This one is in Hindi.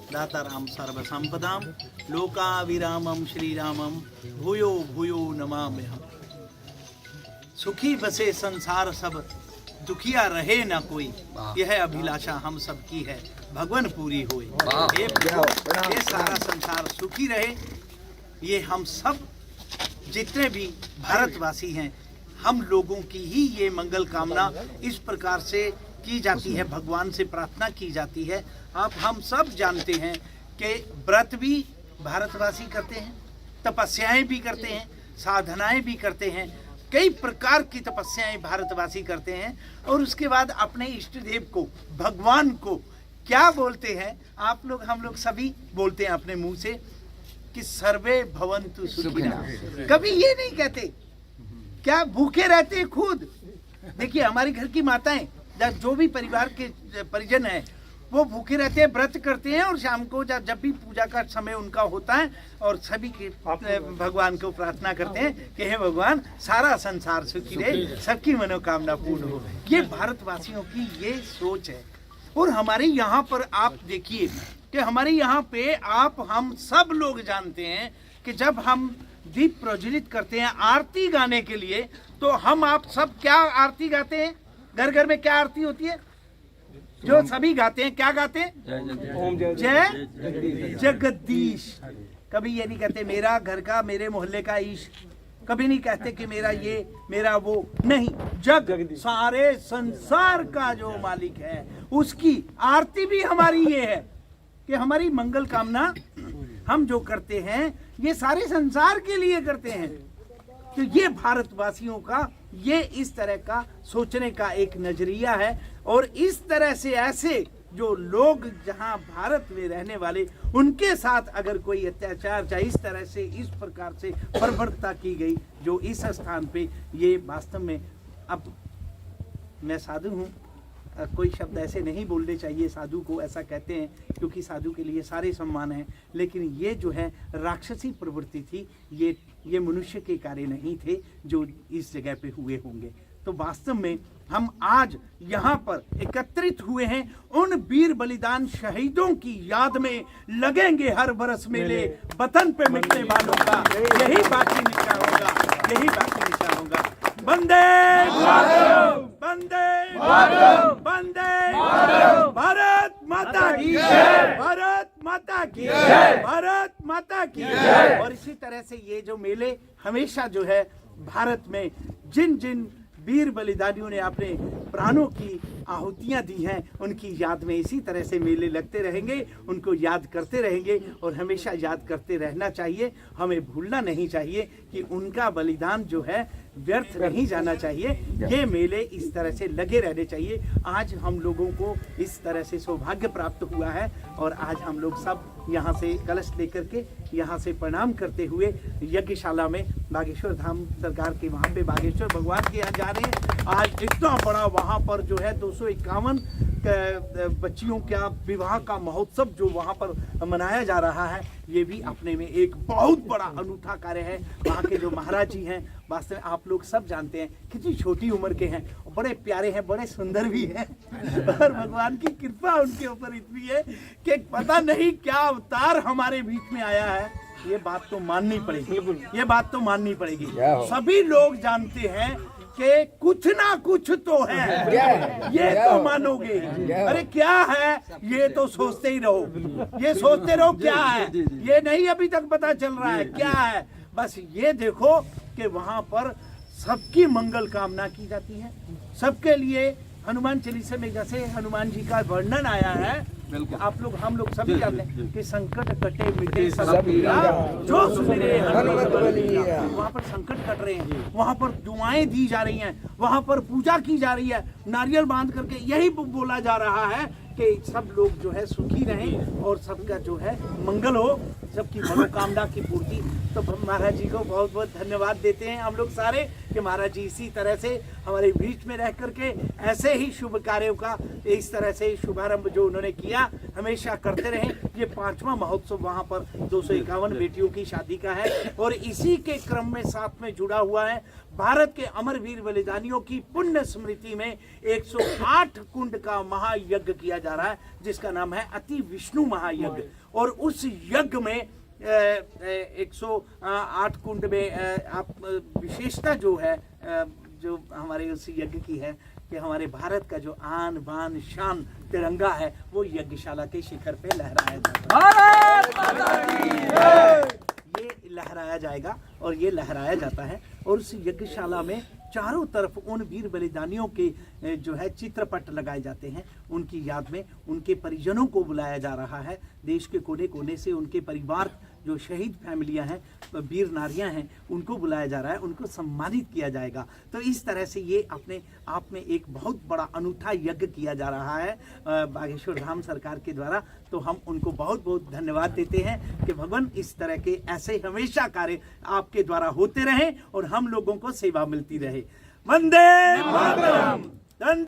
दाताराम सर्वसंपदाम लोकाविरामम श्रीरामम भूयो भूयो नमाम्यहम्। सुखी बसे संसार सब, दुखिया रहे न कोई, यह अभिलाषा हम सब की है, भगवान पूरी होए। ये सारा संसार सुखी रहे, ये हम सब जितने भी भारतवासी हैं, हम लोगों की ही ये मंगल कामना इस प्रकार से की जाती है, भगवान से प्रार्थना की जाती है। आप हम सब जानते हैं कि व्रत भी भारतवासी करते हैं, तपस्याएं भी करते हैं, साधनाएं भी करते हैं, कई प्रकार की तपस्याएं भारतवासी करते हैं। और उसके बाद अपने इष्ट देव को, भगवान को क्या बोलते हैं? आप लोग, हम लोग सभी बोलते हैं अपने मुंह से कि सर्वे भवन्तु सुखिनः। कभी ये नहीं कहते क्या भूखे रहते खुद? देखिए हमारी घर की माताएं, जो भी परिवार के परिजन हैं, वो भूखे रहते हैं, व्रत करते हैं, और शाम को जब भी पूजा का समय उनका होता है और सभी के भगवान को प्रार्थना करते हैं कि हे भगवान सारा संसार सुखी रहे, सबकी मनोकामना पूर्ण हो। ये भारतवासियों की ये सोच है। और हमारे यहाँ पर आप देखिए कि हमारे यहाँ पे हम सब लोग जानते हैं कि जब हम दीप प्रज्वलित करते हैं आरती गाने के लिए, तो हम आप सब क्या आरती गाते हैं? घर घर में क्या आरती होती है जो सभी गाते हैं? क्या गाते हैं? जय जगदीश। कभी ये नहीं कहते मेरा घर का, मेरे मोहल्ले का ईश, कभी नहीं कहते कि मेरा ये, मेरा वो, नहीं, जग सारे संसार का जो मालिक है उसकी आरती भी हमारी ये है कि हमारी मंगल कामना हम जो करते हैं ये सारे संसार के लिए करते हैं। तो ये भारतवासियों का ये इस तरह का सोचने का एक नजरिया है। और इस तरह से ऐसे जो लोग जहां भारत में रहने वाले, उनके साथ अगर कोई अत्याचार या इस तरह से इस प्रकार से बर्बरता की गई जो इस स्थान पे, ये वास्तव में, अब मैं साधु हूँ, कोई शब्द ऐसे नहीं बोलने चाहिए साधु को, ऐसा कहते हैं क्योंकि साधु के लिए सारे सम्मान हैं, लेकिन ये जो है राक्षसी प्रवृत्ति थी, ये मनुष्य के कार्य नहीं थे जो इस जगह पे हुए होंगे। तो वास्तव में हम आज यहाँ पर एकत्रित हुए हैं, उन वीर बलिदान शहीदों की याद में लगेंगे हर बरस मेले, वतन पे मिटने वालों का यही बाकी निशान होगा, यही बाकी निशान होगा। वंदे वंदे वंदे भारत माता की जय, भारत माता की जय, भारत माता की जय। और इसी तरह से ये जो मेले हमेशा जो है भारत में जिन जिन वीर बलिदानियों ने अपने प्राणों की आहुतियां दी हैं, उनकी याद में इसी तरह से मेले लगते रहेंगे, उनको याद करते रहेंगे और हमेशा याद करते रहना चाहिए। हमें भूलना नहीं चाहिए कि उनका बलिदान जो है व्यर्थ नहीं जाना चाहिए। ये मेले इस तरह से लगे रहने चाहिए। आज हम लोगों को इस तरह से सौभाग्य प्राप्त हुआ है और आज हम लोग सब यहाँ से कलश लेकर के यहाँ से प्रणाम करते हुए यज्ञशाला में बागेश्वर धाम सरकार के वहाँ पे बागेश्वर भगवान के यहाँ जा रहे हैं। आज इतना बड़ा वहाँ पर जो है 251 बच्चियों का विवाह का महोत्सव जो वहाँ पर मनाया जा रहा है, ये भी अपने में एक बहुत बड़ा अनूठा कार्य है। वहाँ के जो महाराज जी हैं, वास्तव में आप लोग सब जानते हैं कितनी छोटी उम्र के हैं, बड़े प्यारे हैं, बड़े सुंदर भी हैं और भगवान की कृपा उनके ऊपर इतनी है कि पता नहीं क्या अवतार हमारे बीच में आया है। ये बात तो माननी पड़ेगी, ये बात तो माननी पड़ेगी। सभी लोग जानते हैं कि कुछ ना कुछ तो है, ये तो मानोगे। अरे क्या है ये तो सोचते ही रहो, ये सोचते रहो क्या है, ये नहीं अभी तक पता चल रहा है क्या है। बस ये देखो कि वहां पर सबकी मंगल कामना की जाती है, सबके लिए। हनुमान चालीसा में जैसे हनुमान जी का वर्णन आया है, आप लोग, हम लोग सभी जानते हैं कि संकट कटे मिटे सब पीरा, जो सुमिरे हनुमत बलिया। वहाँ पर संकट कट रहे हैं, वहाँ पर दुआएं दी जा रही हैं, वहाँ पर पूजा की जा रही है, नारियल बांध करके यही बोला जा रहा है कि सब लोग जो है सुखी रहें और सबका जो है मंगल हो, सबकी मनोकामना की पूर्ति। तो महाराज जी को बहुत बहुत धन्यवाद देते हैं हम लोग सारे कि महाराज जी इसी तरह से हमारे बीच में रह करके ऐसे ही शुभ कार्यों का इस तरह से शुभारंभ जो उन्होंने किया हमेशा करते रहें। ये 5वां महोत्सव वहाँ पर 251 बेटियों की शादी का है और इसी के क्रम में साथ में जुड़ा हुआ है भारत के अमर वीर बलिदानियों की पुण्य स्मृति में 108 कुंड का महायज्ञ किया जा रहा है, जिसका नाम है अति विष्णु महायज्ञ। और उस यज्ञ में 108 कुंड में आप विशेषता जो है जो हमारे उस यज्ञ की है कि हमारे भारत का जो आन बान शान तिरंगा है वो यज्ञशाला के शिखर पे लहराया ये लहराया जाएगा और ये लहराया जाता है। और उस यज्ञशाला में चारों तरफ उन वीर बलिदानियों के जो है चित्रपट लगाए जाते हैं, उनकी याद में उनके परिजनों को बुलाया जा रहा है। देश के कोने कोने से उनके परिवार जो शहीद फैमिलियां हैं, वीर नारियां हैं, उनको बुलाया जा रहा है, उनको सम्मानित किया जाएगा। तो इस तरह से ये अपने आप में एक बहुत बड़ा अनूठा यज्ञ किया जा रहा है बागेश्वर धाम सरकार के द्वारा। तो हम उनको बहुत बहुत धन्यवाद देते हैं कि भगवान इस तरह के ऐसे हमेशा कार्य आपके द्वारा होते रहे और हम लोगों को सेवा मिलती रहे। वंदे मातरम।